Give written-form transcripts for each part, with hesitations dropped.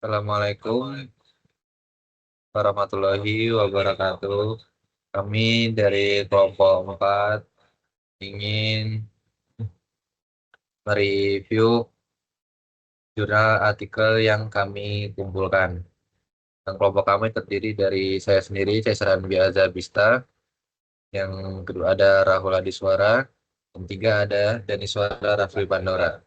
Assalamualaikum warahmatullahi wabarakatuh. Kami dari kelompok 4 ingin mereview jurnal artikel yang kami kumpulkan. Dan kelompok kami terdiri dari saya sendiri, Caesar Anbia Azabista, yang kedua ada Rahul Adiswara, yang ketiga ada Daniswara Rafli Pandora.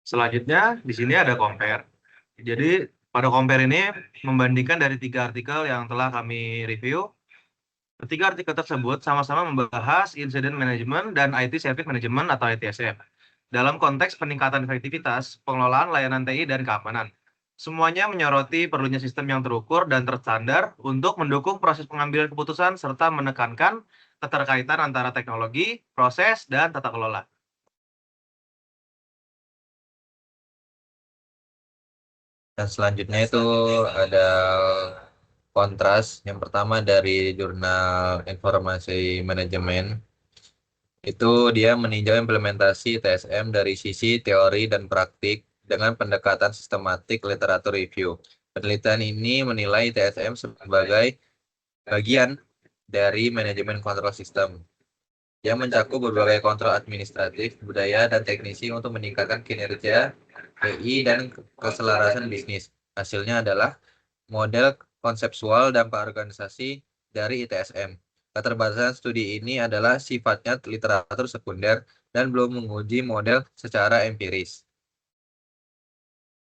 Selanjutnya di sini ada compare. Jadi pada compare ini membandingkan dari 3 artikel yang telah kami review. Ketiga artikel tersebut sama-sama membahas Incident Management dan IT Service Management atau ITSM dalam konteks peningkatan efektivitas pengelolaan layanan TI dan keamanan. Semuanya menyoroti perlunya sistem yang terukur dan terstandar untuk mendukung proses pengambilan keputusan serta menekankan keterkaitan antara teknologi, proses, dan tata kelola. Dan selanjutnya itu ada kontras. Yang pertama dari jurnal Informasi Manajemen. Itu dia meninjau implementasi TSM dari sisi teori dan praktik dengan pendekatan sistematik literatur review. Penelitian ini menilai TSM sebagai bagian dari manajemen kontrol sistem yang mencakup berbagai kontrol administratif, budaya, dan teknisi untuk meningkatkan kinerja TI dan keselarasan bisnis. Hasilnya adalah model konseptual dampak organisasi dari ITSM. Keterbatasan studi ini adalah sifatnya literatur sekunder dan belum menguji model secara empiris.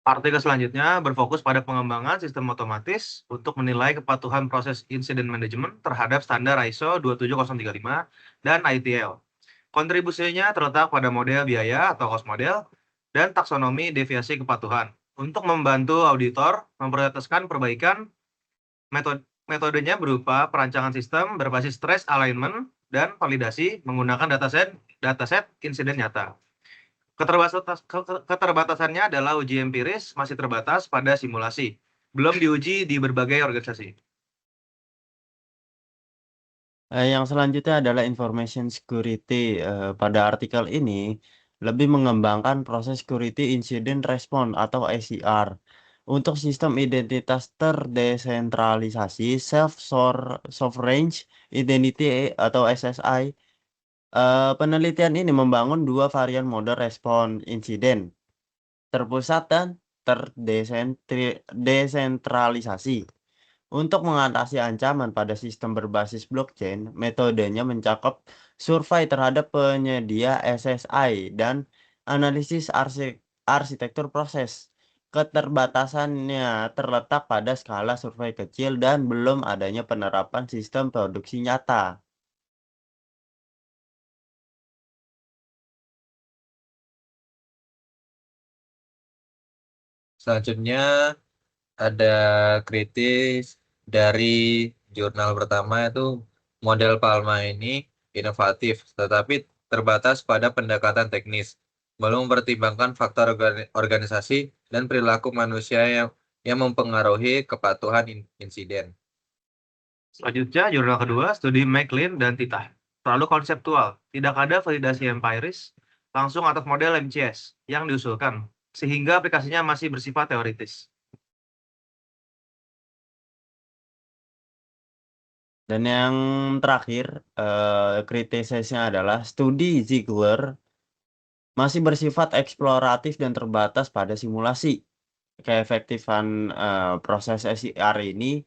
Artikel selanjutnya berfokus pada pengembangan sistem otomatis untuk menilai kepatuhan proses incident management terhadap standar ISO 27035 dan ITL. Kontribusinya terletak pada model biaya atau cost model dan taksonomi deviasi kepatuhan untuk membantu auditor memprioritaskan perbaikan. Metodenya berupa perancangan sistem berbasis stress alignment dan validasi menggunakan dataset insiden nyata. Keterbatasannya adalah uji empiris masih terbatas pada simulasi, belum diuji di berbagai organisasi. Yang selanjutnya adalah information security. Pada artikel ini lebih mengembangkan proses security incident response atau SCR untuk sistem identitas terdesentralisasi self-sovereign identity atau SSI. Penelitian ini membangun dua varian mode respon insiden terpusat dan terdesentralisasi. Untuk mengatasi ancaman pada sistem berbasis blockchain, metodenya mencakup survei terhadap penyedia SSI dan analisis arsitektur proses. Keterbatasannya terletak pada skala survei kecil dan belum adanya penerapan sistem produksi nyata. Selanjutnya ada kritis dari jurnal pertama itu model Palma ini inovatif tetapi terbatas pada pendekatan teknis, belum mempertimbangkan faktor organisasi dan perilaku manusia yang mempengaruhi kepatuhan insiden. Selanjutnya, jurnal kedua, studi McLean dan Titah. Terlalu konseptual, tidak ada validasi empiris langsung atas model MCS yang diusulkan, sehingga aplikasinya masih bersifat teoritis. Dan yang terakhir, kritisisnya adalah studi Ziegler masih bersifat eksploratif dan terbatas pada simulasi. Keefektifan proses SIR ini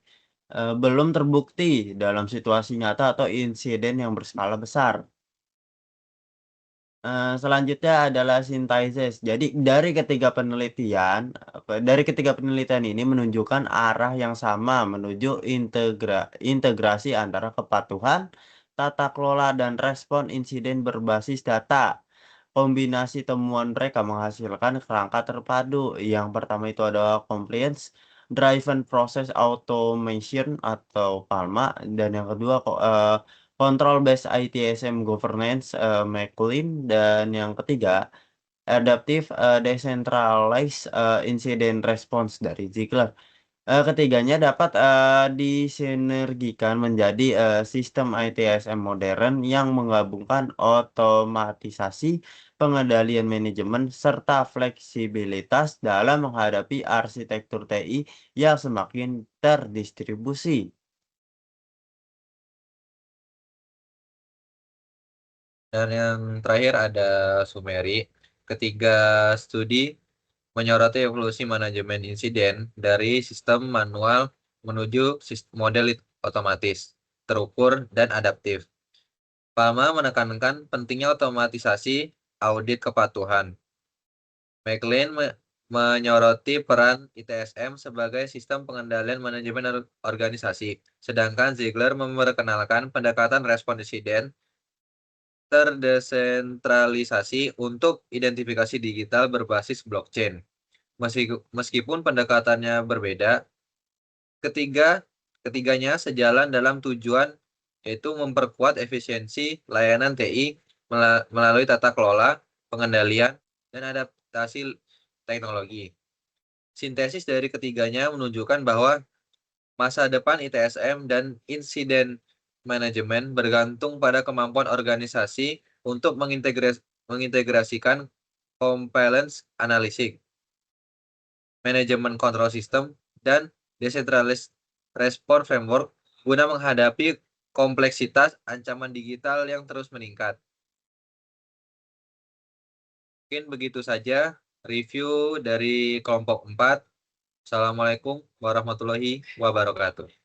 belum terbukti dalam situasi nyata atau insiden yang berskala besar. Selanjutnya adalah synthesis. Jadi dari ketiga penelitian ini menunjukkan arah yang sama menuju integrasi antara kepatuhan, tata kelola, dan respon insiden berbasis data. Kombinasi temuan mereka menghasilkan kerangka terpadu. Yang pertama itu adalah compliance driven process automation atau PALMA, dan yang kedua control based ITSM governance McLean, dan yang ketiga adaptive decentralized incident response dari Ziegler. Ketiganya dapat disinergikan menjadi sistem ITSM modern yang menggabungkan otomatisasi, pengendalian manajemen, serta fleksibilitas dalam menghadapi arsitektur TI yang semakin terdistribusi. Dan yang terakhir ada Sumeri. Ketiga studi menyoroti evolusi manajemen insiden dari sistem manual menuju model otomatis, terukur, dan adaptif. Palma menekankan pentingnya otomatisasi audit kepatuhan. McLean menyoroti peran ITSM sebagai sistem pengendalian manajemen organisasi, sedangkan Ziegler memperkenalkan pendekatan respon insiden terdesentralisasi untuk identifikasi digital berbasis blockchain. Meskipun pendekatannya berbeda, ketiganya sejalan dalam tujuan yaitu memperkuat efisiensi layanan TI melalui tata kelola, pengendalian, dan adaptasi teknologi. Sintesis dari ketiganya menunjukkan bahwa masa depan ITSM dan insiden manajemen bergantung pada kemampuan organisasi untuk mengintegrasikan compliance analysis, manajemen kontrol sistem, dan decentralized response framework guna menghadapi kompleksitas ancaman digital yang terus meningkat. Mungkin begitu saja review dari kelompok 4. Assalamualaikum warahmatullahi wabarakatuh.